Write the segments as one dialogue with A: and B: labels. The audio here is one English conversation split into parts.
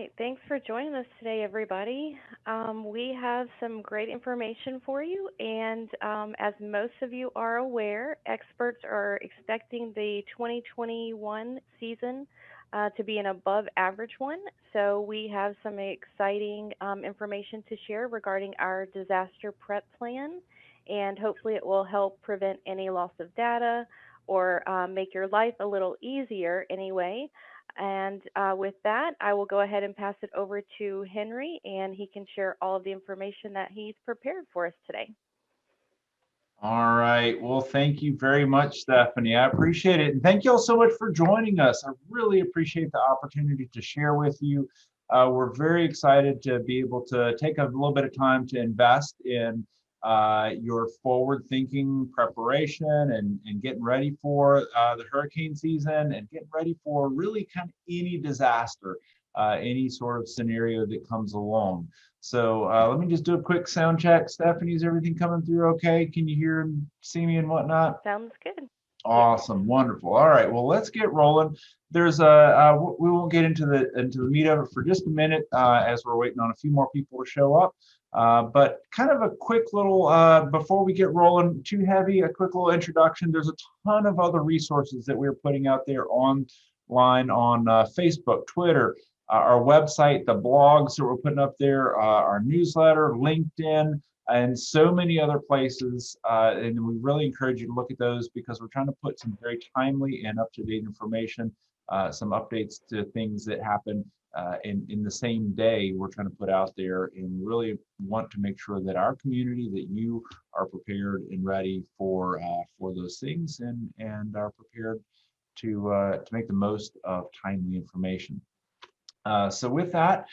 A: right. Thanks for joining us today, everybody. We have some great information for you, and as most of you are aware, experts are expecting the 2021 season to be an above average one. So, we have some exciting information to share regarding our disaster prep plan, and hopefully, it will help prevent any loss of data or make your life a little easier anyway. And with that, I will go ahead and pass it over to Henry, and he can share all of the information that he's prepared for us today.
B: All right. Well, thank you very much, Stephanie. I appreciate it. And thank you all so much for joining us. I really appreciate the opportunity to share with you. We're very excited to be able to take a little bit of time to invest in your forward thinking preparation and getting ready for the hurricane season and getting ready for really kind of any disaster, any sort of scenario that comes along. So let me just do a quick sound check. Stephanie, is everything coming through okay? Can you hear and see me and whatnot?
A: Sounds good. Yes.
B: Awesome, wonderful. All right, well, let's get rolling. There's we won't get into the meat of it for just a minute as we're waiting on a few more people to show up. But kind of a quick little before we get rolling too heavy, a quick little introduction. There's a ton of other resources that we're putting out there online on Facebook, Twitter, our website, the blogs that we're putting up there, our newsletter, LinkedIn, and so many other places. And we really encourage you to look at those because we're trying to put some very timely and up-to-date information, some updates to things that happen in the same day we're trying to put out there, and really want to make sure that our community, that you are prepared and ready for those things and are prepared to make the most of timely information. So with that,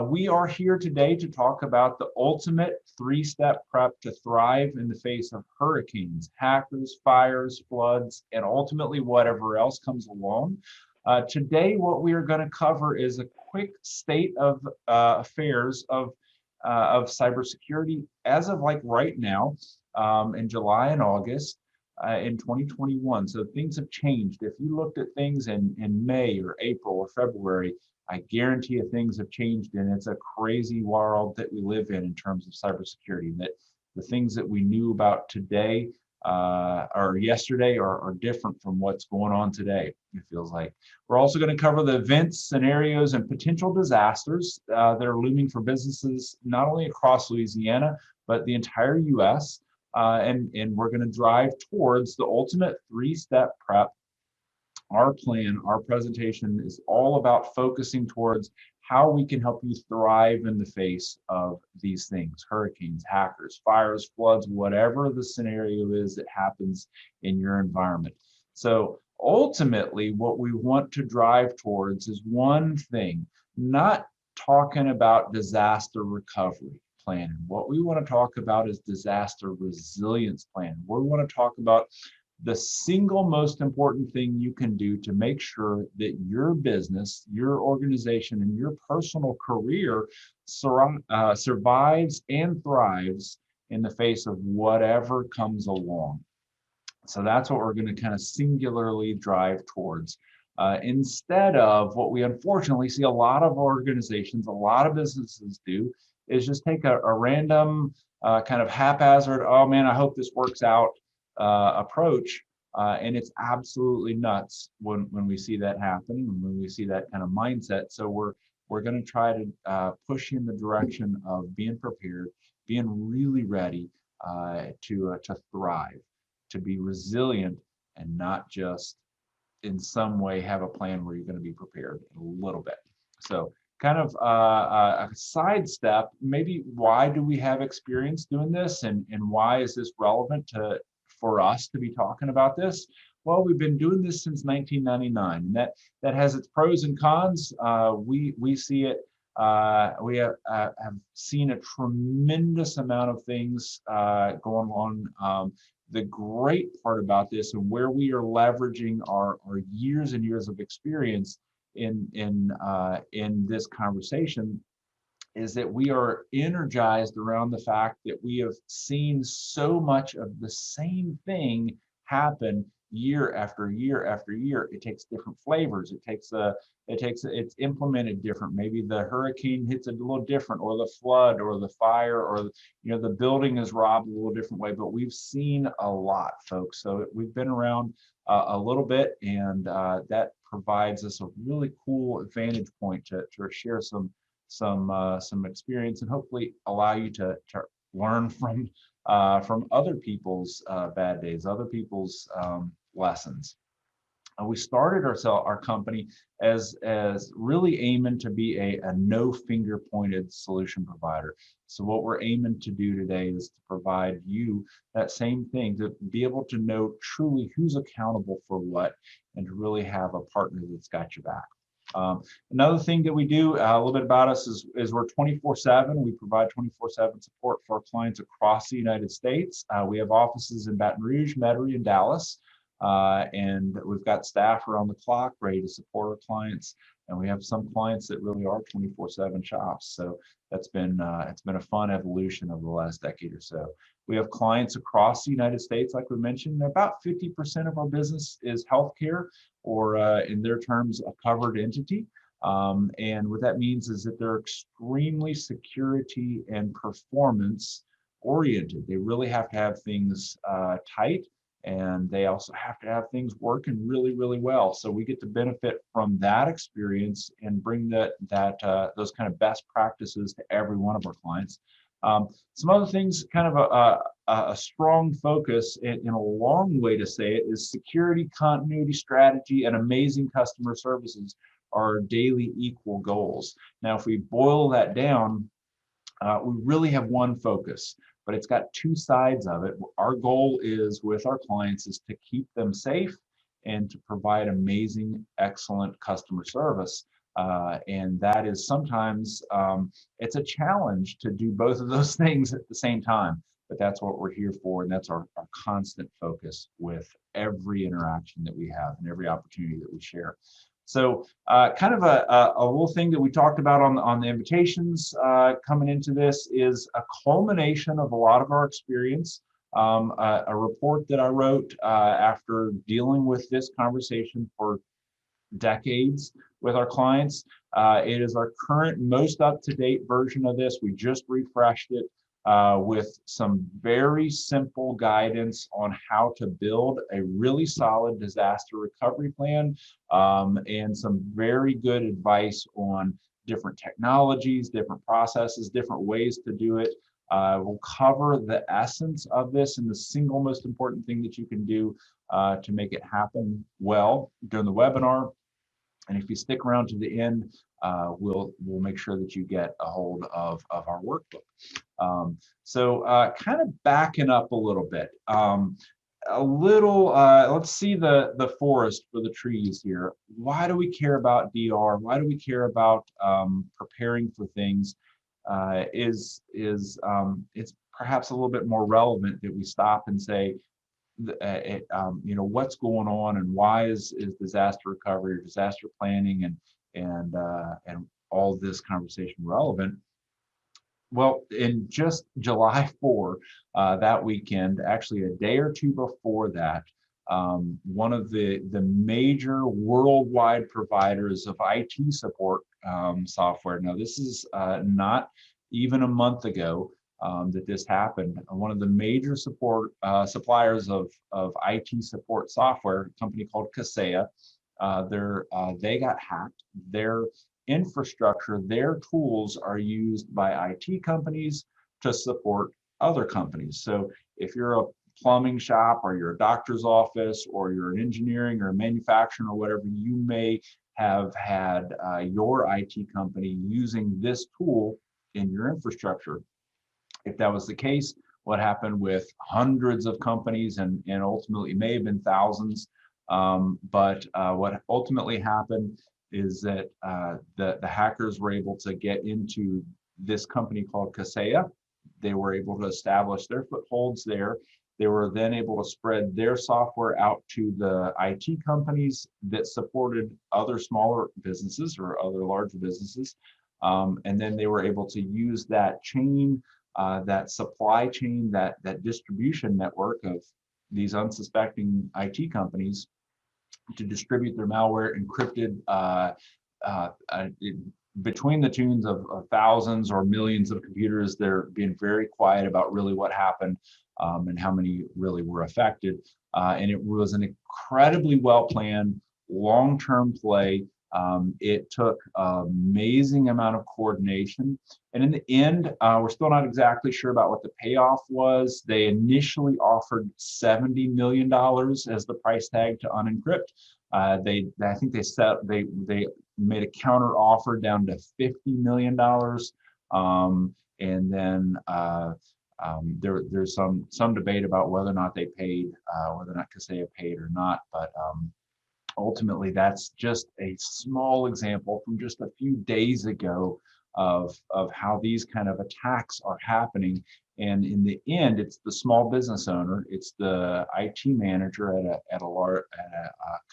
B: we are here today to talk about the ultimate three-step prep to thrive in the face of hurricanes, hackers, fires, floods, and ultimately whatever else comes along. Today, what we are going to cover is a quick state of affairs of cybersecurity as of like right now, in July and August. In 2021. So things have changed. If you looked at things in May or April or February, I guarantee you things have changed, and it's a crazy world that we live in terms of cybersecurity. That the things that we knew about today or yesterday are different from what's going on today. It feels like we're also going to cover the events, scenarios, and potential disasters that are looming for businesses not only across Louisiana but the entire U.S. And we're going to drive towards the ultimate three-step prep. Our plan, our presentation is all about focusing towards how we can help you thrive in the face of these things: hurricanes, hackers, fires, floods, whatever the scenario is that happens in your environment. So ultimately, what we want to drive towards is one thing, not talking about disaster recovery planning. What we want to talk about is disaster resilience plan. We want to talk about the single most important thing you can do to make sure that your business, your organization, and your personal career survives and thrives in the face of whatever comes along. So that's what we're going to kind of singularly drive towards. Instead of what we unfortunately see a lot of organizations, a lot of businesses do, is just take a random kind of haphazard, oh man, I hope this works out approach. And it's absolutely nuts when we see that happening and when we see that kind of mindset. So we're going to try to push in the direction of being prepared, being really ready to thrive, to be resilient, and not just in some way have a plan where you're going to be prepared a little bit. So kind of a sidestep, maybe why do we have experience doing this, and why is this relevant for us to be talking about this? Well, we've been doing this since 1999, and that has its pros and cons. We see it. We have seen a tremendous amount of things going on. The great part about this, and where we are leveraging our years and years of experience in this conversation, is that we are energized around the fact that we have seen so much of the same thing happen year after year after year. It takes different flavors. It's implemented different. Maybe the hurricane hits it a little different, or the flood, or the fire, or the building is robbed a little different way. But we've seen a lot, folks. So we've been around a little bit, and that provides us a really cool vantage point to share some experience, and hopefully allow you to learn from other people's bad days, other people's lessons. We started our company as really aiming to be a no finger pointed solution provider. So what we're aiming to do today is to provide you that same thing, to be able to know truly who's accountable for what, and to really have a partner that's got your back. Another thing that we do, a little bit about us, is we're 24/7. We provide 24/7 support for our clients across the United States. We have offices in Baton Rouge, Metairie, and Dallas. And we've got staff around the clock ready to support our clients. And we have some clients that really are 24/7 shops. So it's been a fun evolution over the last decade or so. We have clients across the United States, like we mentioned. About 50% of our business is healthcare, or in their terms, a covered entity. And what that means is that they're extremely security and performance oriented. They really have to have things tight, and they also have to have things working really, really well. So we get to benefit from that experience and bring those kind of best practices to every one of our clients. Some other things, kind of a strong focus in a long way to say it, is security, continuity, strategy, and amazing customer services are daily equal goals. Now, if we boil that down, we really have one focus, but it's got two sides of it. Our goal is, with our clients, is to keep them safe and to provide amazing, excellent customer service. And that is sometimes, it's a challenge to do both of those things at the same time, but that's what we're here for. And that's our constant focus with every interaction that we have and every opportunity that we share. So kind of a little thing that we talked about on the invitations coming into this is a culmination of a lot of our experience. A report that I wrote after dealing with this conversation for decades with our clients. It is our current, most up-to-date version of this. We just refreshed it with some very simple guidance on how to build a really solid disaster recovery plan, and some very good advice on different technologies, different processes, different ways to do it. We'll cover the essence of this and the single most important thing that you can do to make it happen well during the webinar. And if you stick around to the end, we'll make sure that you get a hold of our workbook. So kind of backing up a little bit, let's see the forest for the trees here. Why do we care about DR? Why do we care about preparing for things? It's perhaps a little bit more relevant that we stop and say, what's going on, and why is disaster recovery or disaster planning and all this conversation relevant? Well, in just July 4, that weekend, actually a day or two before that, one of the major worldwide providers of IT support software. Now, this is not even a month ago that this happened. One of the major suppliers of IT support software, a company called Kaseya, they got hacked. Their infrastructure, their tools are used by IT companies to support other companies. So if you're a plumbing shop, or you're a doctor's office, or you're an engineering or a manufacturing or whatever, you may have had your IT company using this tool in your infrastructure. If that was the case, what happened with hundreds of companies, and ultimately may have been thousands, but what ultimately happened is that the hackers were able to get into this company called Kaseya. They were able to establish their footholds there. They were then able to spread their software out to the IT companies that supported other smaller businesses or other larger businesses. And then they were able to use that chain, that supply chain, that distribution network of these unsuspecting IT companies to distribute their malware encrypted uh, uh, between the tunes of thousands or millions of computers. They're being very quiet about really what happened and how many really were affected. And it was an incredibly well planned, long term play. It took an amazing amount of coordination. And in the end, we're still not exactly sure about what the payoff was. They initially offered $70 million as the price tag to unencrypt. I think they made a counter offer down to $50 million. And then there's some debate about whether or not they paid, whether or not Kaseya paid or not. But ultimately, that's just a small example from just a few days ago of how these kind of attacks are happening. And in the end, it's the small business owner, it's the IT manager at a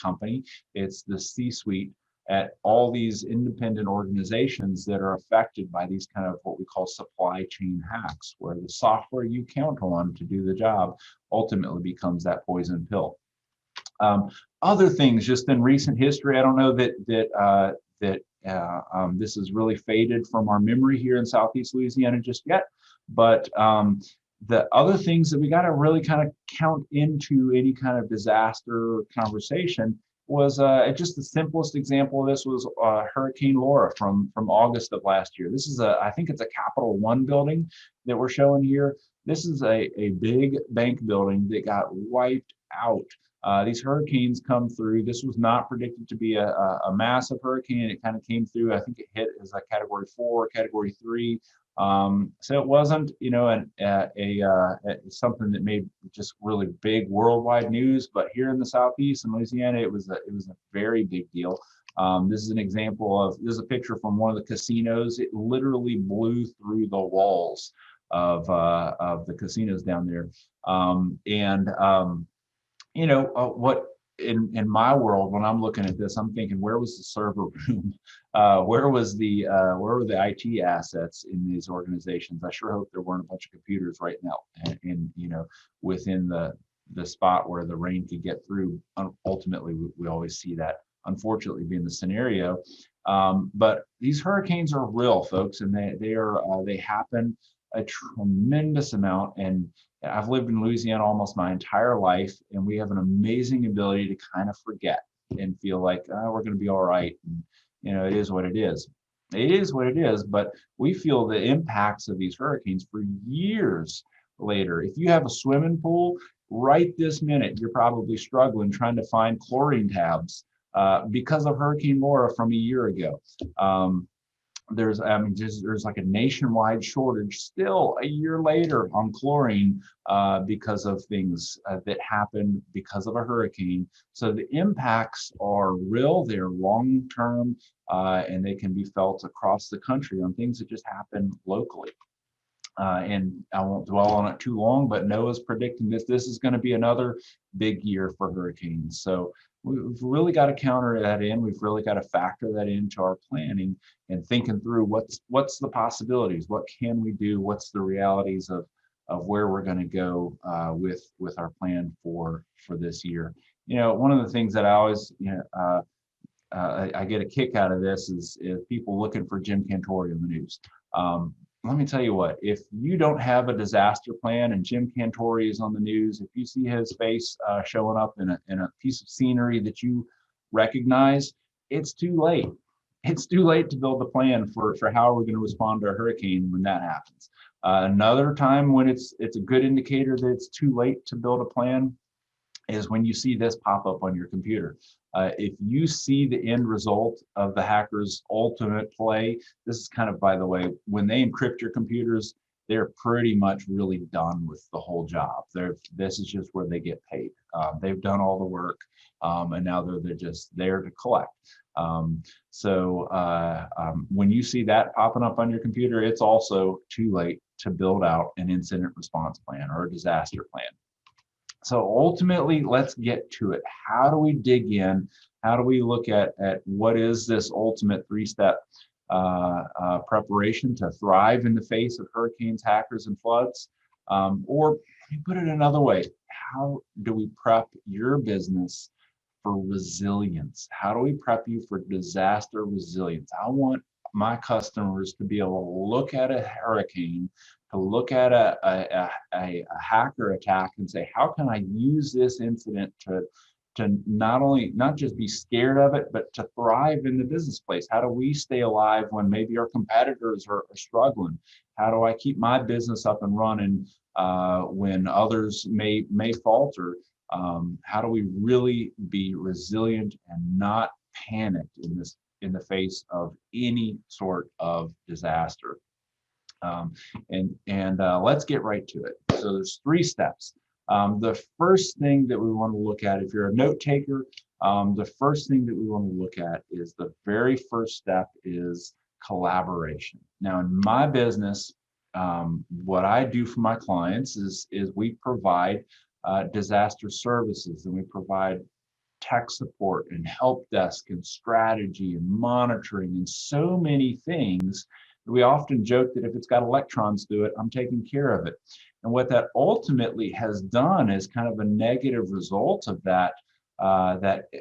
B: company, it's the C-suite at all these independent organizations that are affected by these kind of what we call supply chain hacks, where the software you count on to do the job ultimately becomes that poison pill. Other things just in recent history, I don't know that this has really faded from our memory here in Southeast Louisiana just yet, but the other things that we got to really kind of count into any kind of disaster conversation was just the simplest example of this was Hurricane Laura from August of last year. This is I think it's a Capital One building that we're showing here. This is a big bank building that got wiped out. These hurricanes come through. This was not predicted to be a massive hurricane. It kind of came through. I think it hit as a Category 4, Category 3. So it wasn't, something that made just really big worldwide news. But here in the Southeast in Louisiana, it was a very big deal. This is an example of, this is a picture from one of the casinos. It literally blew through the walls of the casinos down there. What in my world, when I'm looking at this, I'm thinking, where was the server room? Where were the IT assets in these organizations? I sure hope there weren't a bunch of computers right now, and within the spot where the rain could get through. Ultimately, we always see that, unfortunately, being the scenario. But these hurricanes are real, folks, and they happen a tremendous amount. And I've lived in Louisiana almost my entire life, and we have an amazing ability to kind of forget and feel like, oh, we're going to be all right. And, it is what it is. It is what it is, but we feel the impacts of these hurricanes for years later. If you have a swimming pool, right this minute, you're probably struggling trying to find chlorine tabs because of Hurricane Laura from a year ago. There's like a nationwide shortage still a year later on chlorine because of things that happened because of a hurricane. So the impacts are real, they're long term, and they can be felt across the country on things that just happen locally. And I won't dwell on it too long, but NOAA's predicting this is going to be another big year for hurricanes. So we've really got to counter that in. We've really got to factor that into our planning and thinking through what's the possibilities, what can we do, what's the realities of where we're going to go with our plan for this year. One of the things that I always I get a kick out of this is people looking for Jim Cantore on the news. Let me tell you what, if you don't have a disaster plan and Jim Cantore is on the news, if you see his face showing up in a piece of scenery that you recognize, it's too late. It's too late to build the plan for how we're going to respond to a hurricane when that happens. Another time when it's a good indicator that it's too late to build a plan is when you see this pop up on your computer. If you see the end result of the hacker's ultimate play, this is kind of, by the way, when they encrypt your computers, they're pretty much really done with the whole job. This is just where they get paid. They've done all the work, and now they're just there to collect. When you see that popping up on your computer, it's also too late to build out an incident response plan or a disaster plan. So ultimately, let's get to it. How do we dig in? How do we look at what is this ultimate three-step preparation to thrive in the face of hurricanes, hackers, and floods? Or Let me put it another way. How do we prep your business for resilience? How do we prep you for disaster resilience? I want my customers to be able to look at a hurricane, to look at a hacker attack and say, how can I use this incident to not just be scared of it, but to thrive in the business place? How do we stay alive when maybe our competitors are struggling? How do I keep my business up and running when others may falter? How do we really be resilient and not panicked in the face of any sort of disaster? Let's get right to it. So there's 3 steps. The first thing that we want to look at, if you're a note taker, the first thing that we want to look at is the very first step is collaboration. Now, in my business, what I do for my clients is we provide disaster services, and we provide tech support and help desk and strategy and monitoring and so many things. We often joke that if it's got electrons through it, I'm taking care of it. And what that ultimately has done is kind of a negative result of that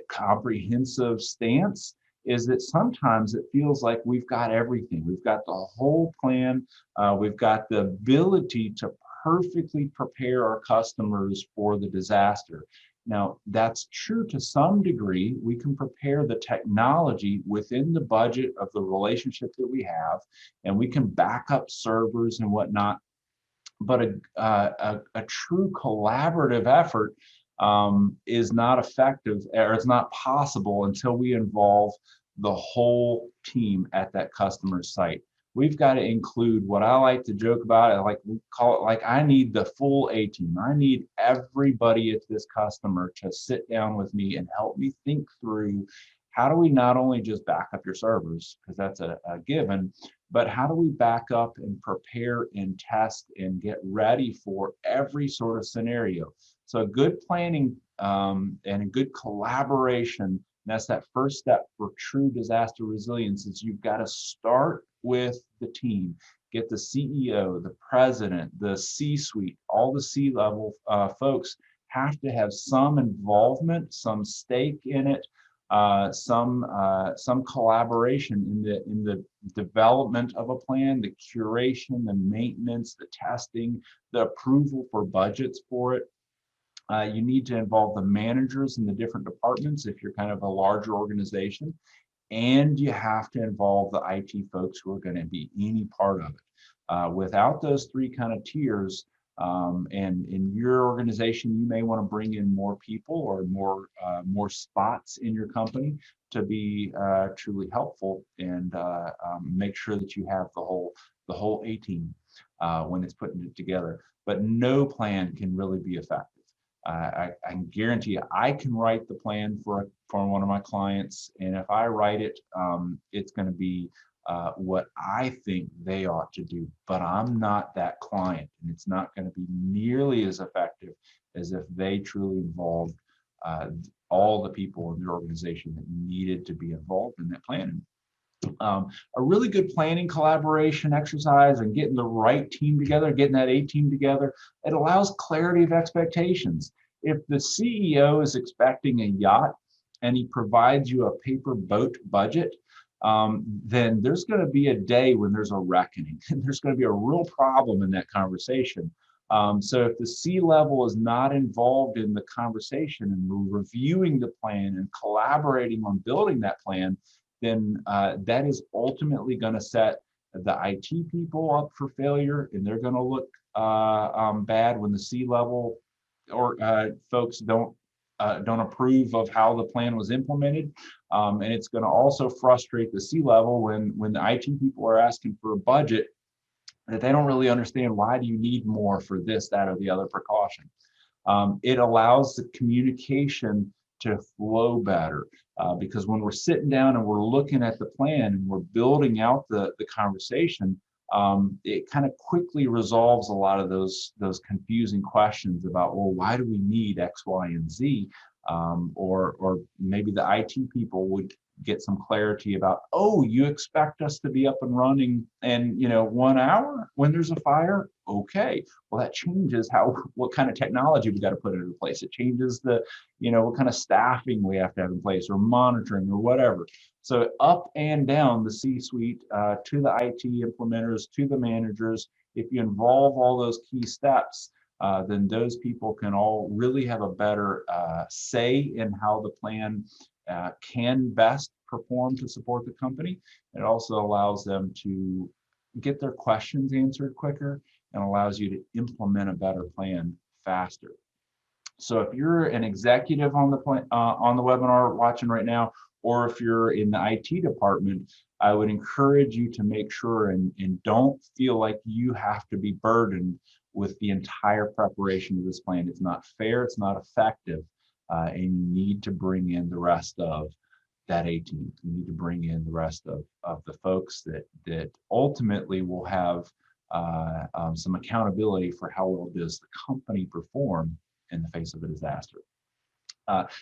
B: comprehensive stance is that sometimes it feels like we've got everything. We've got the whole plan. We've got the ability to perfectly prepare our customers for the disaster. Now, that's true to some degree. We can prepare the technology within the budget of the relationship that we have, and we can back up servers and whatnot. But a true collaborative effort is not effective, or it's not possible until we involve the whole team at that customer site. We've got to include what I like to joke about, I like we call it like I need the full A team. I need everybody at this customer to sit down with me and help me think through how do we not only just back up your servers, because that's a given, but how do we back up and prepare and test and get ready for every sort of scenario? So good planning and a good collaboration, that's that first step for true disaster resilience, is you've got to start with the team. Get the CEO, the president, the C-suite, all the C-level folks have to have some involvement, some stake in it, some collaboration in the development of a plan, the curation, the maintenance, the testing, the approval for budgets for it. You need to involve the managers in the different departments if you're kind of a larger organization, and you have to involve the IT folks who are going to be any part of it. Without those 3 kind of tiers, and in your organization, you may want to bring in more people or more spots in your company to be truly helpful and make sure that you have the whole A team when it's putting it together. But no plan can really be effective. I can guarantee you, I can write the plan for one of my clients, and if I write it, it's going to be what I think they ought to do, but I'm not that client, and it's not going to be nearly as effective as if they truly involved all the people in their organization that needed to be involved in that planning. A really good planning collaboration exercise and getting the right team together, getting that A team together, it allows clarity of expectations. If the CEO is expecting a yacht and he provides you a paper boat budget, then there's going to be a day when there's a reckoning, and there's going to be a real problem in that conversation. So if the C-level is not involved in the conversation and we're reviewing the plan and collaborating on building that plan, then that is ultimately going to set the IT people up for failure, and they're going to look bad when the C-level or folks don't approve of how the plan was implemented, and it's going to also frustrate the C-level when the IT people are asking for a budget that they don't really understand. Why do you need more for this, that, or the other precaution? It allows the communication to flow better because when we're sitting down and we're looking at the plan and we're building out the conversation, it kind of quickly resolves a lot of those confusing questions about, well, why do we need X, Y, and Z? Or maybe the IT people would get some clarity about, oh, you expect us to be up and running in 1 hour when there's a fire? Okay, well, that changes what kind of technology we got to put into place. It changes what kind of staffing we have to have in place, or monitoring, or whatever. So up and down the C-suite, to the IT implementers, to the managers, if you involve all those key steps, then those people can all really have a better say in how the plan can best perform to support the company. It also allows them to get their questions answered quicker, and allows you to implement a better plan faster. So if you're an executive on the webinar watching right now, or if you're in the IT department, I would encourage you to make sure and don't feel like you have to be burdened with the entire preparation of this plan. It's not fair, it's not effective, and you need to bring in the rest of that A team. You need to bring in the rest of the folks that ultimately will have some accountability for how well does the company perform in the face of a disaster.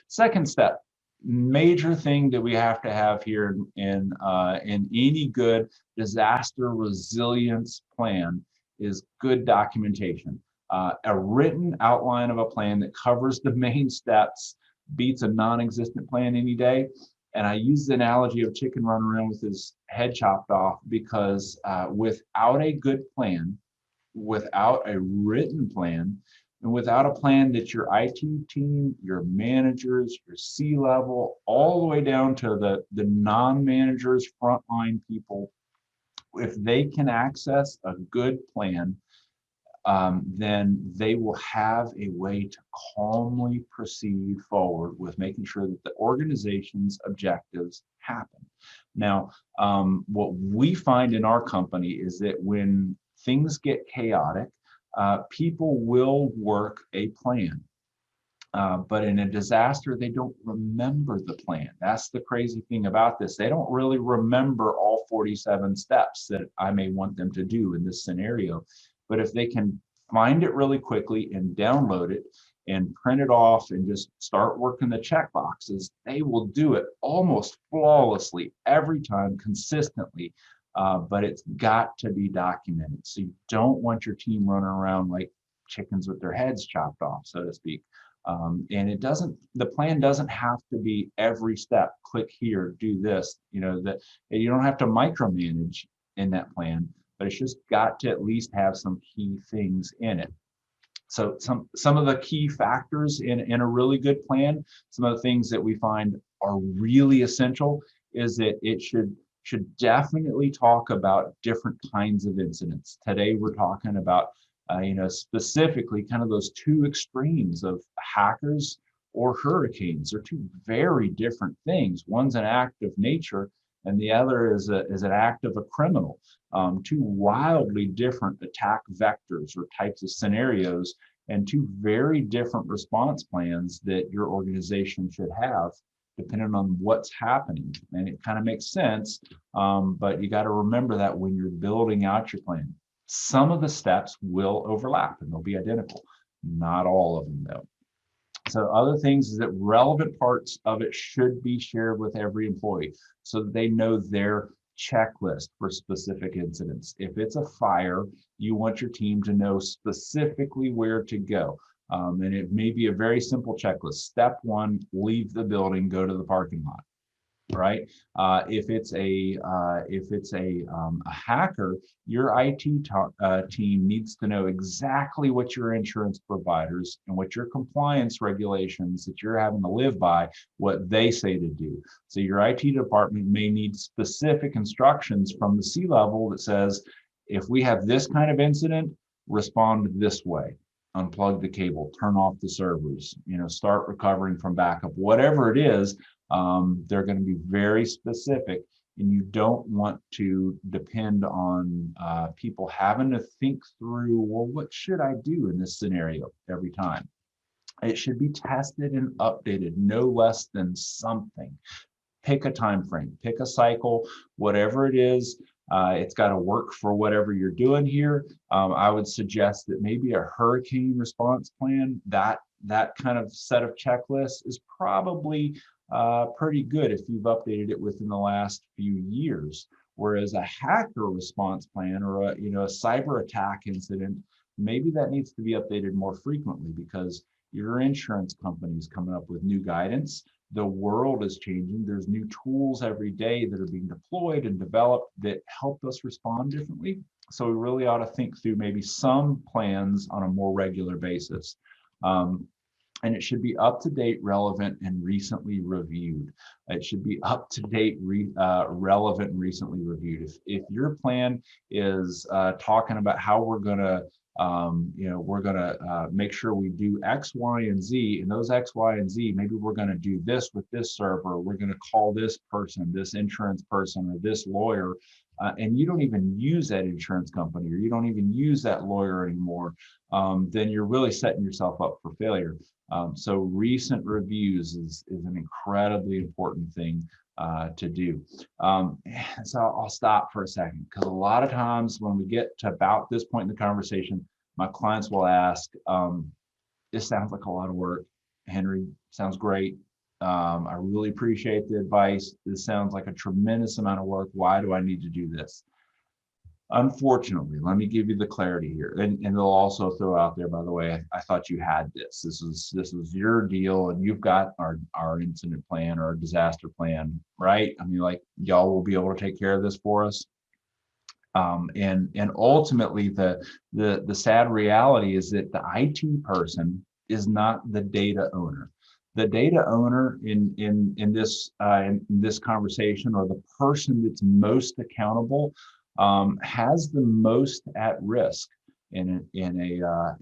B: Second step, major thing that we have to have here in any good disaster resilience plan is good documentation. A written outline of a plan that covers the main steps beats a non-existent plan any day. And I use the analogy of chicken running around with his head chopped off, because without a good plan, without a written plan, and without a plan that your IT team, your managers, your C-level, all the way down to the non-managers, frontline people, if they can access a good plan, then they will have a way to calmly proceed forward with making sure that the organization's objectives happen. Now, what we find in our company is that when things get chaotic, people will work a plan. But in a disaster, they don't remember the plan. That's the crazy thing about this. They don't really remember all 47 steps that I may want them to do in this scenario. But if they can find it really quickly and download it and print it off and just start working the check boxes, they will do it almost flawlessly every time, consistently. But it's got to be documented. So you don't want your team running around like chickens with their heads chopped off, so to speak. And the plan doesn't have to be every step, click here, do this, that you don't have to micromanage in that plan, but it's just got to at least have some key things in it. So some of the key factors in a really good plan, some of the things that we find are really essential, is that it should definitely talk about different kinds of incidents. Today we're talking about specifically kind of those two extremes of hackers or hurricanes. They're two very different things. One's an act of nature, and the other is an act of a criminal. Two wildly different attack vectors or types of scenarios, and two very different response plans that your organization should have, depending on what's happening. And it kind of makes sense, but you got to remember that when you're building out your plan. Some of the steps will overlap and they'll be identical. Not all of them, though. So other things is that relevant parts of it should be shared with every employee so that they know their checklist for specific incidents. If it's a fire, you want your team to know specifically where to go. And it may be a very simple checklist. Step 1, leave the building, go to the parking lot. Right? If it's a hacker, your IT team needs to know exactly what your insurance providers and what your compliance regulations that you're having to live by, what they say to do. So your IT department may need specific instructions from the C-level that says, if we have this kind of incident, respond this way. Unplug the cable, turn off the servers, start recovering from backup, whatever it is. They're going to be very specific, and you don't want to depend on people having to think through, well, what should I do in this scenario every time? It should be tested and updated, no less than something. Pick a time frame, pick a cycle, whatever it is. It's got to work for whatever you're doing here. I would suggest that maybe a hurricane response plan, that kind of set of checklists is probably pretty good if you've updated it within the last few years. Whereas a hacker response plan or a cyber attack incident, maybe that needs to be updated more frequently because your insurance company is coming up with new guidance. The world is changing. There's new tools every day that are being deployed and developed that help us respond differently. So we really ought to think through maybe some plans on a more regular basis. And it should be up to date, relevant, and recently reviewed. It should be up to date, relevant, and recently reviewed. If your plan is talking about how we're going to make sure we do X, Y, and Z, and those X, Y, and Z, maybe we're going to do this with this server, we're going to call this person, this insurance person, or this lawyer, and you don't even use that insurance company, or you don't even use that lawyer anymore, then you're really setting yourself up for failure. So recent reviews is an incredibly important thing to do. So I'll stop for a second because a lot of times when we get to about this point in the conversation, my clients will ask, this sounds like a lot of work. Henry, sounds great. I really appreciate the advice. This sounds like a tremendous amount of work. Why do I need to do this? Unfortunately, let me give you the clarity here, and they'll also throw out there, by the way, I thought you had this. This was your deal, and you've got our incident plan or our disaster plan, right? I mean, like, y'all will be able to take care of this for us. And ultimately, the sad reality is that the IT person is not the data owner. The data owner in this conversation, or the person that's most accountable, has the most at risk in any kind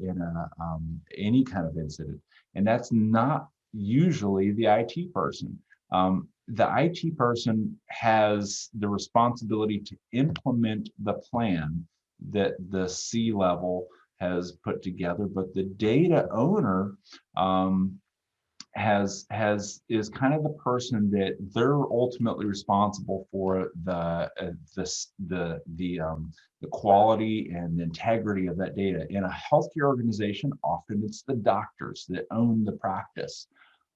B: of incident, and that's not usually the IT person. The IT person has the responsibility to implement the plan that the C level has put together, but the data owner is kind of the person that they're ultimately responsible for the quality and integrity of that data. In a healthcare organization, often it's the doctors that own the practice.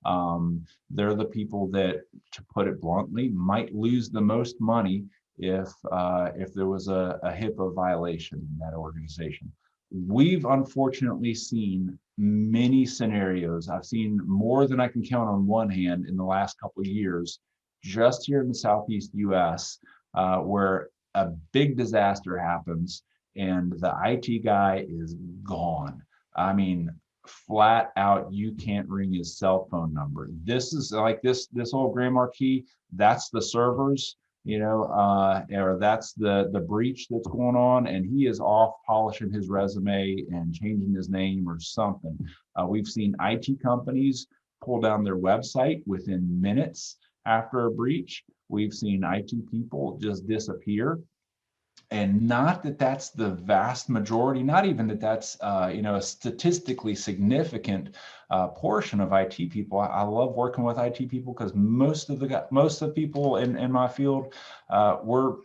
B: They're the people that, to put it bluntly, might lose the most money if there was a HIPAA violation in that organization. We've unfortunately seen many scenarios. I've seen more than I can count on one hand in the last couple of years, just here in the Southeast US, where a big disaster happens and the IT guy is gone. I mean, flat out, you can't ring his cell phone number. This is like this old Grand Marquis, that's the servers, or that's the breach that's going on, and he is off polishing his resume and changing his name or something. We've seen IT companies pull down their website within minutes after a breach. We've seen IT people just disappear. And not that that's the vast majority, not even that that's a statistically significant portion of IT people. I love working with IT people because most of the people in my field were,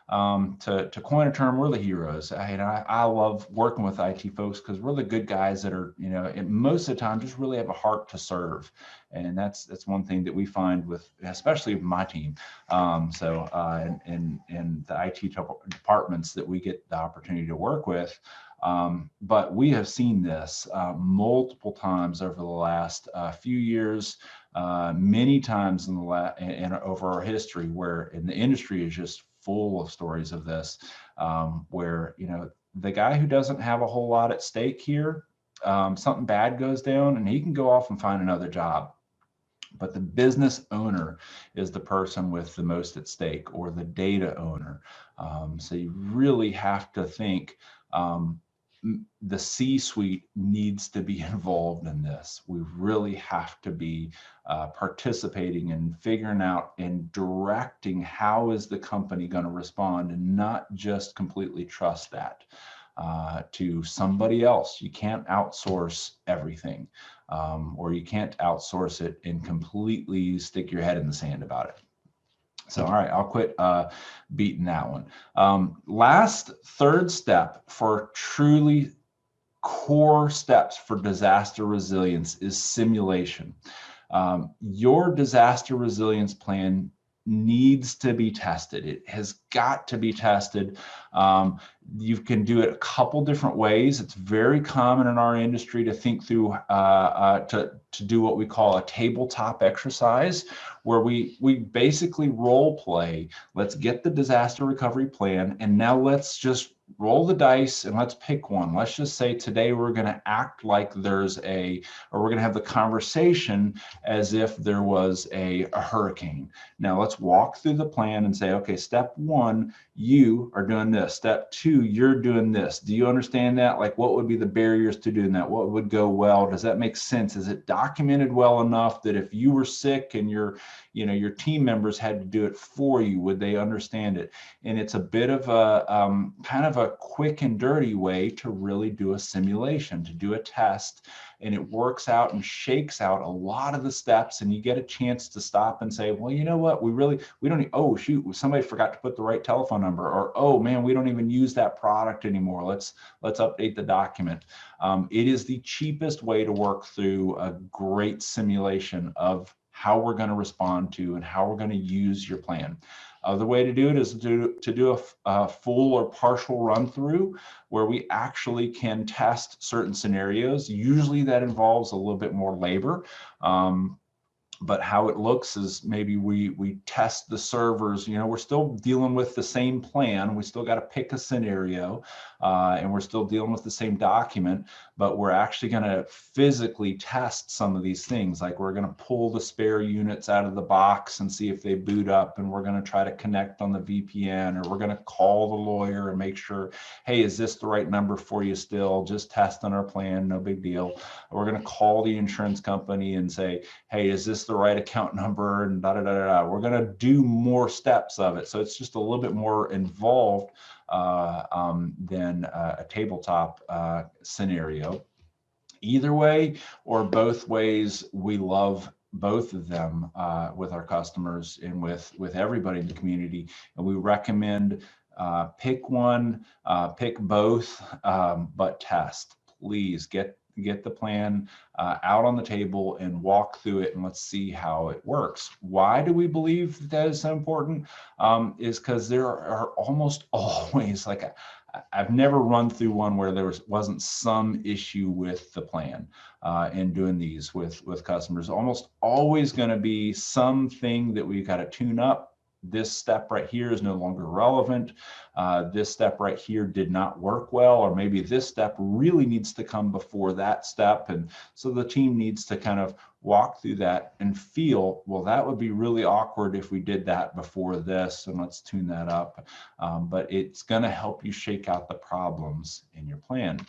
B: to coin a term, we're the heroes. I love working with IT folks because we're the good guys that are, and most of the time just really have a heart to serve. And that's one thing that we find with, especially with my team. And the IT departments that we get the opportunity to work with. But we have seen this multiple times over the last few years, many times over our history, where in the industry is just full of stories of this, where the guy who doesn't have a whole lot at stake here, something bad goes down and he can go off and find another job. But the business owner is the person with the most at stake, or the data owner. So you really have to think, the C-suite needs to be involved in this. We really have to be participating and figuring out and directing how is the company going to respond, and not just completely trust that to somebody else. You can't outsource everything, or you can't outsource it and completely stick your head in the sand about it. So, all right, I'll quit beating that one. Last, third step for truly core steps for disaster resilience is simulation. Your disaster resilience plan needs to be tested. It has got to be tested. You can do it a couple different ways. It's very common in our industry to think through to do what we call a tabletop exercise, where we basically role play. Let's get the disaster recovery plan, and now let's just roll the dice and let's pick one. Let's just say today we're going to act like there's or we're going to have the conversation as if there was a hurricane. Now let's walk through the plan and say, okay, step one, you are doing this. Step two, you're doing this. Do you understand that? Like, what would be the barriers to doing that? What would go well? Does that make sense? Is it documented well enough that if you were sick and your team members had to do it for you, would they understand it? And it's a bit of a kind of a quick and dirty way to really do a simulation, to do a test. And it works out and shakes out a lot of the steps, and you get a chance to stop and say, well, you know what, we don't, oh shoot, somebody forgot to put the right telephone number, or oh man, we don't even use that product anymore. Let's update the document. It is the cheapest way to work through a great simulation of how we're going to respond to and how we're going to use your plan. The way to do it is to do a full or partial run through where we actually can test certain scenarios. Usually that involves a little bit more labor. But how it looks is maybe we test the servers. We're still dealing with the same plan. We still got to pick a scenario, and we're still dealing with the same document, but we're actually going to physically test some of these things. Like, we're going to pull the spare units out of the box and see if they boot up, and we're going to try to connect on the VPN, or we're going to call the lawyer and make sure, hey, is this the right number for you still? Just testing our plan, no big deal. We're going to call the insurance company and say, hey, is this the right account number, and da da da da. We're going to do more steps of it, so it's just a little bit more involved than a tabletop scenario. Either way or both ways, we love both of them with our customers and with everybody in the community, and we recommend pick one, pick both, but test. Please get the plan out on the table and walk through it, and let's see how it works. Why do we believe that is so important? Is because there are almost always, like, I've never run through one where there wasn't some issue with the plan in doing these with customers. Almost always going to be something that we've got to tune up. This step right here is no longer relevant. This step right here did not work well, or maybe this step really needs to come before that step. And so the team needs to kind of walk through that and feel, well, that would be really awkward if we did that before this, and let's tune that up. But it's going to help you shake out the problems in your plan.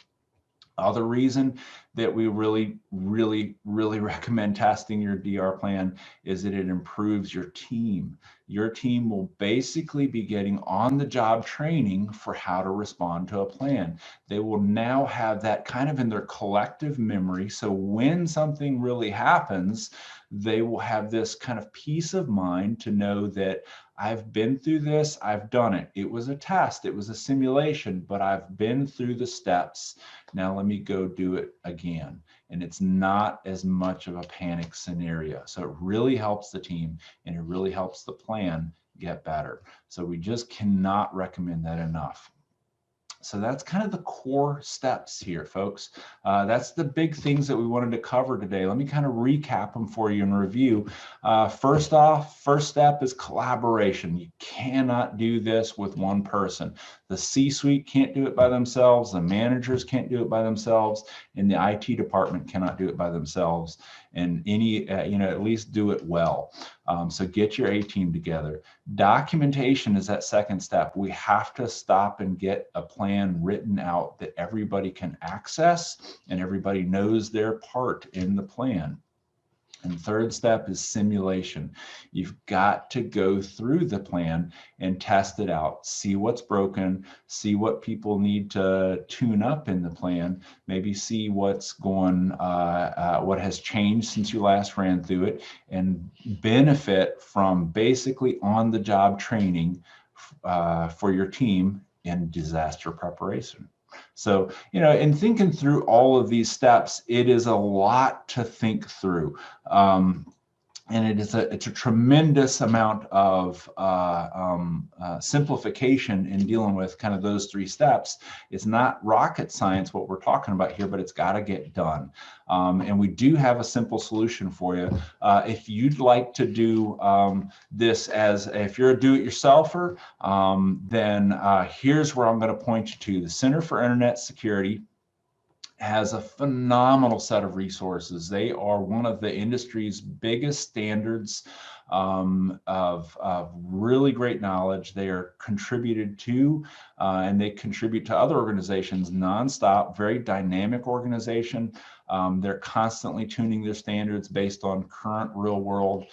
B: Other reason that we really recommend testing your DR plan is that it improves your team. Your team will basically be getting on-the-job training for how to respond to a plan. They will now have that kind of in their collective memory. So when something really happens, they will have this kind of peace of mind to know that I've been through this, I've done it. It was a test, it was a simulation, but I've been through the steps. Now let me go do it again. And it's not as much of a panic scenario. So it really helps the team, and it really helps the plan get better. So we just cannot recommend that enough. So that's kind of the core steps here, folks. That's the big things that we wanted to cover today. Let me kind of recap them for you and review. First off, first step is collaboration. You cannot do this with one person. The C-suite can't do it by themselves. The managers can't do it by themselves, and the IT department cannot do it by themselves. And at least do it well. So get your A team together. Documentation is that second step. We have to stop and get a plan written out that everybody can access and everybody knows their part in the plan. And third step is simulation. You've got to go through the plan and test it out, see what's broken, see what people need to tune up in the plan, maybe see what's going, what has changed since you last ran through it, and benefit from basically on-the-job training for your team in disaster preparation. So, in thinking through all of these steps, it is a lot to think through. And it's a tremendous amount of simplification in dealing with kind of those three steps. It's not rocket science what we're talking about here, but it's got to get done. And we do have a simple solution for you. If you'd like to do this if you're a do-it-yourselfer, then here's where I'm going to point you to. The Center for Internet Security has a phenomenal set of resources. They are one of the industry's biggest standards of really great knowledge. They are contributed to, and they contribute to other organizations nonstop, very dynamic organization. They're constantly tuning their standards based on current real world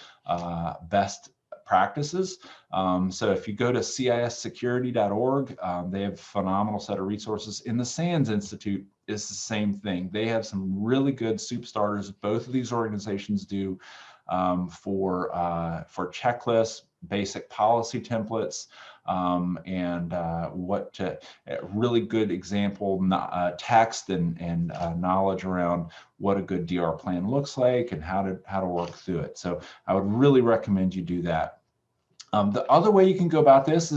B: best practices. So if you go to cissecurity.org, they have a phenomenal set of resources. In the SANS Institute is the same thing. They have some really good soup starters. Both of these organizations do for checklists, basic policy templates, and really good example text and knowledge around what a good DR plan looks like and how to work through it. So I would really recommend you do that. The other way you can go about this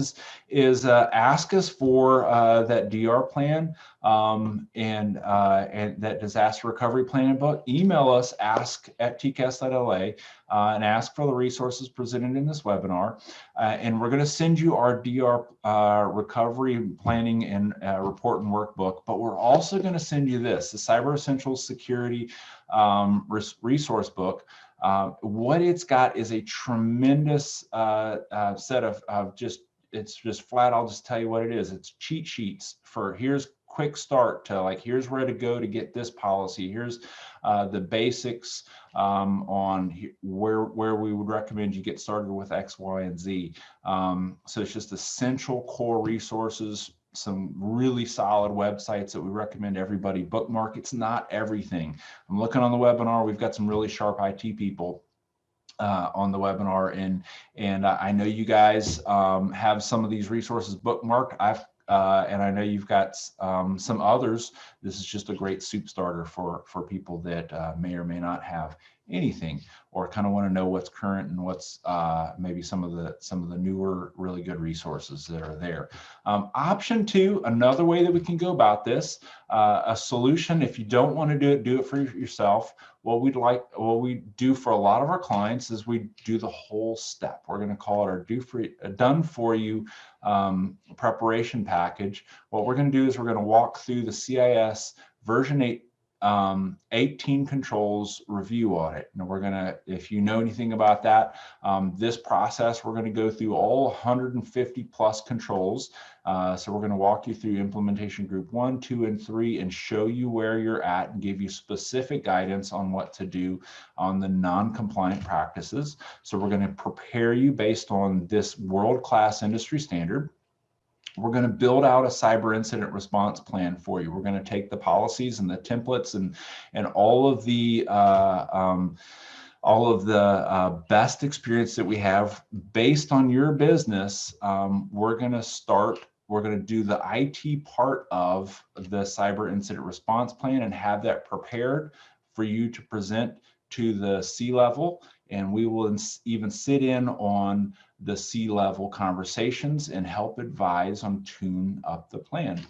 B: is ask us for that DR plan and that disaster recovery plan and book. Email us, ask@tcas.la, and ask for the resources presented in this webinar. And we're going to send you our DR recovery planning and report and workbook. But we're also going to send you the Cyber Essentials Security resource book. What it's got is a tremendous set of it's just flat. I'll just tell you what it is. It's cheat sheets for here's quick start to here's where to go to get this policy. Here's the basics on where we would recommend you get started with X, Y, and Z. So it's just essential core resources, some really solid websites that we recommend everybody bookmark. It's not everything. I'm looking on the webinar. We've got some really sharp IT people on the webinar, and I know you guys have some of these resources bookmarked. And I know you've got some others. This is just a great soup starter for people that may or may not have anything, or kind of want to know what's current and what's maybe some of the newer really good resources that are there. Option two, another way that we can go about this, a solution if you don't want to do it for yourself. What we do for a lot of our clients is we do the whole step. We're going to call it our done for you preparation package. What we're going to do is we're going to walk through the CIS version 8 18 controls review audit. And we're going to, if you know anything about that, this process, we're going to go through all 150 plus controls. So we're going to walk you through implementation group 1, 2, and 3 and show you where you're at and give you specific guidance on what to do on the non-compliant practices. So we're going to prepare you based on this world-class industry standard. We're going to build out a cyber incident response plan for you. We're going to take the policies and the templates and all of the best experience that we have based on your business. We're going to do the IT part of the cyber incident response plan and have that prepared for you to present to the C-level, and we will even sit in on the C-level conversations and help advise on tune up the plan.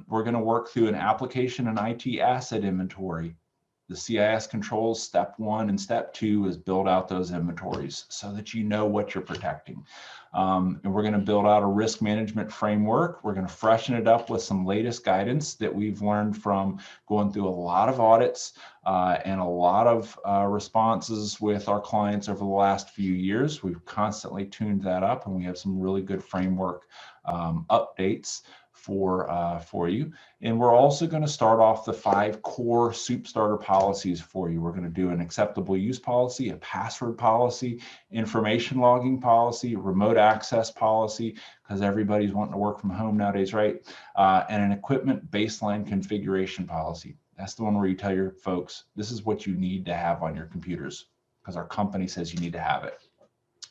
B: We're going to work through an application and IT asset inventory. The CIS controls step 1 and step 2 is build out those inventories so that you know what you're protecting. And we're going to build out a risk management framework. We're going to freshen it up with some latest guidance that we've learned from going through a lot of audits and a lot of responses with our clients over the last few years. We've constantly tuned that up, and we have some really good framework updates for you. And we're also going to start off the 5 core soup starter policies for you. We're going to do an acceptable use policy, a password policy, information logging policy, remote access policy, because everybody's wanting to work from home nowadays, right? And an equipment baseline configuration policy. That's the one where you tell your folks, this is what you need to have on your computers because our company says you need to have it.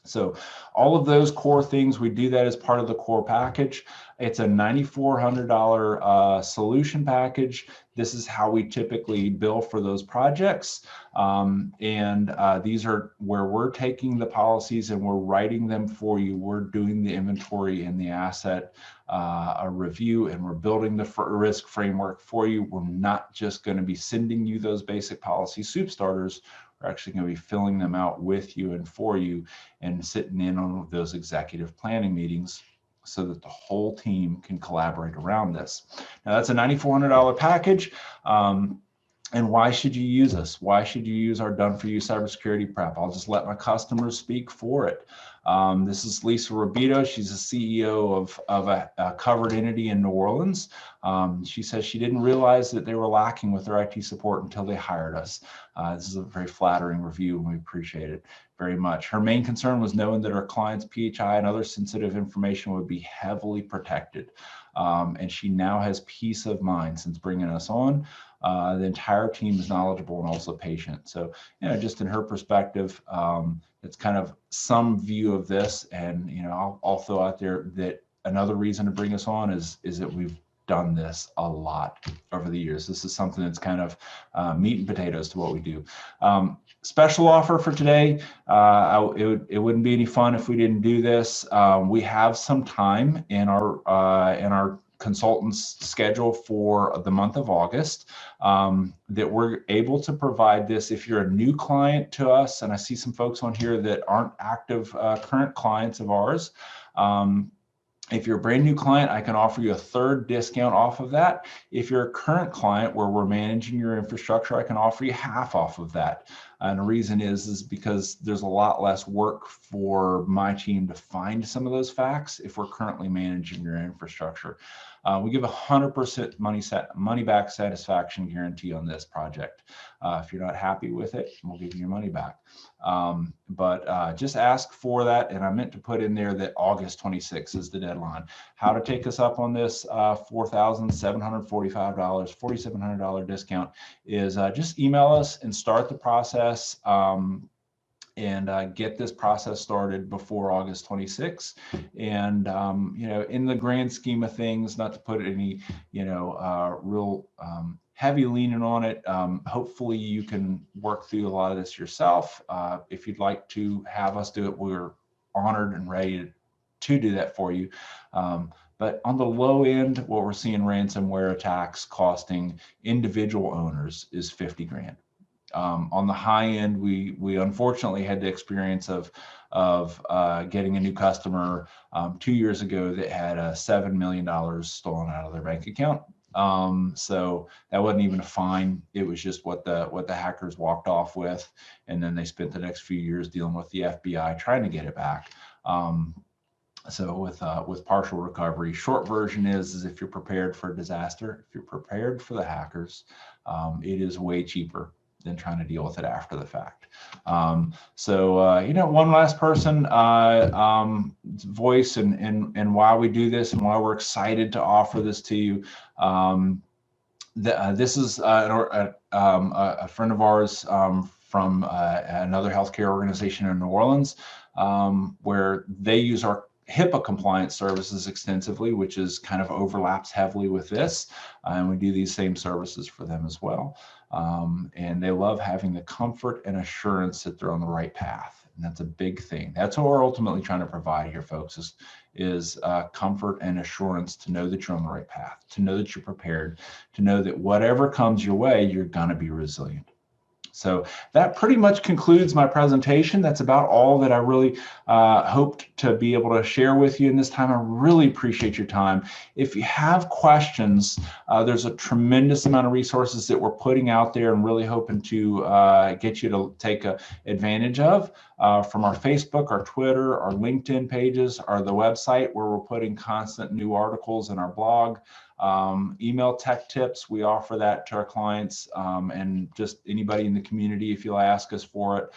B: So all of those core things, we do that as part of the core package. It's a $9,400 solution package. This is how we typically bill for those projects. These are where we're taking the policies and we're writing them for you. We're doing the inventory and the asset a review, and we're building the risk framework for you. We're not just going to be sending you those basic policy soup starters. We're actually going to be filling them out with you and for you, and sitting in on those executive planning meetings so that the whole team can collaborate around this. Now, that's a $9,400 package. And why should you use us? Why should you use our done for you cybersecurity prep? I'll just let my customers speak for it. This is Lisa Robito. She's the CEO of a covered entity in New Orleans. She says she didn't realize that they were lacking with their IT support until they hired us. This is a very flattering review, and we appreciate it very much. Her main concern was knowing that our clients' PHI and other sensitive information would be heavily protected. And she now has peace of mind since bringing us on. The entire team is knowledgeable and also patient. So, just in her perspective, it's kind of some view of this. And, I'll throw out there that another reason to bring us on is that we've done this a lot over the years. This is something that's kind of meat and potatoes to what we do. Special offer for today. It wouldn't be any fun if we didn't do this. We have some time in our consultants schedule for the month of August that we're able to provide this. If you're a new client to us, and I see some folks on here that aren't active current clients of ours, if you're a brand new client, I can offer you a third discount off of that. If you're a current client where we're managing your infrastructure, I can offer you half off of that. And the reason is because there's a lot less work for my team to find some of those facts if we're currently managing your infrastructure. We give 100% money back satisfaction guarantee on this project. If you're not happy with it, we'll give you your money back. But just ask for that. And I meant to put in there that August 26th is the deadline. How to take us up on this $4,745, $4,700 discount is just email us and start the process. And get this process started before August 26th. And, in the grand scheme of things, not to put any, real heavy leaning on it, hopefully you can work through a lot of this yourself. If you'd like to have us do it, we're honored and ready to do that for you. But on the low end, what we're seeing ransomware attacks costing individual owners is 50 grand. On the high end, we unfortunately had the experience of getting a new customer 2 years ago that had $7 million stolen out of their bank account. So that wasn't even a fine. It was just what the hackers walked off with, and then they spent the next few years dealing with the FBI trying to get it back. So with partial recovery, short version is if you're prepared for a disaster, if you're prepared for the hackers, it is way cheaper than trying to deal with it after the fact. One last person voice and why we do this and why we're excited to offer this to you. This is a friend of ours from another healthcare organization in New Orleans, where they use our HIPAA compliance services extensively, which is kind of overlaps heavily with this. And we do these same services for them as well. And they love having the comfort and assurance that they're on the right path. And that's a big thing. That's what we're ultimately trying to provide here, folks, is comfort and assurance to know that you're on the right path, to know that you're prepared, to know that whatever comes your way, you're going to be resilient. So that pretty much concludes my presentation. That's about all that I really hoped to be able to share with you in this time. I really appreciate your time. If you have questions, there's a tremendous amount of resources that we're putting out there and really hoping to get you to take advantage of from our Facebook, our Twitter, our LinkedIn pages, or the website where we're putting constant new articles in our blog. Email tech tips, we offer that to our clients, and just anybody in the community, if you'll ask us for it,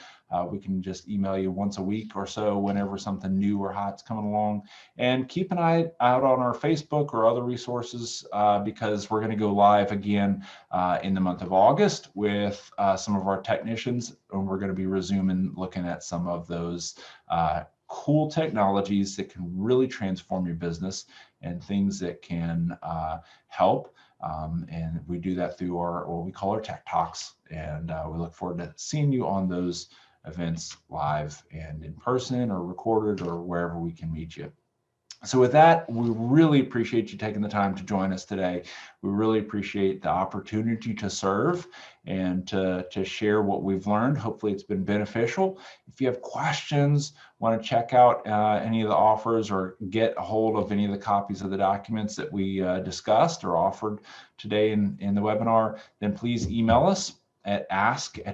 B: we can just email you once a week or so whenever something new or hot's coming along. And keep an eye out on our Facebook or other resources, because we're going to go live again in the month of August with some of our technicians, and we're going to be resuming looking at some of those cool technologies that can really transform your business and things that can help. And we do that through our what we call our Tech Talks. And we look forward to seeing you on those events live and in person or recorded or wherever we can meet you. So with that, we really appreciate you taking the time to join us today. We really appreciate the opportunity to serve and to share what we've learned. Hopefully it's been beneficial. If you have questions, want to check out any of the offers or get a hold of any of the copies of the documents that we discussed or offered today in the webinar, then please email us at ask@tks.la.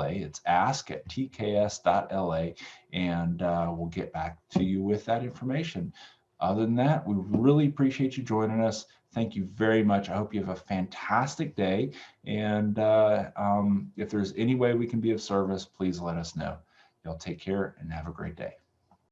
B: It's ask@tks.la, and we'll get back to you with that information. Other than that, we really appreciate you joining us. Thank you very much. I hope you have a fantastic day. And if there's any way we can be of service, please let us know. Y'all take care and have a great day.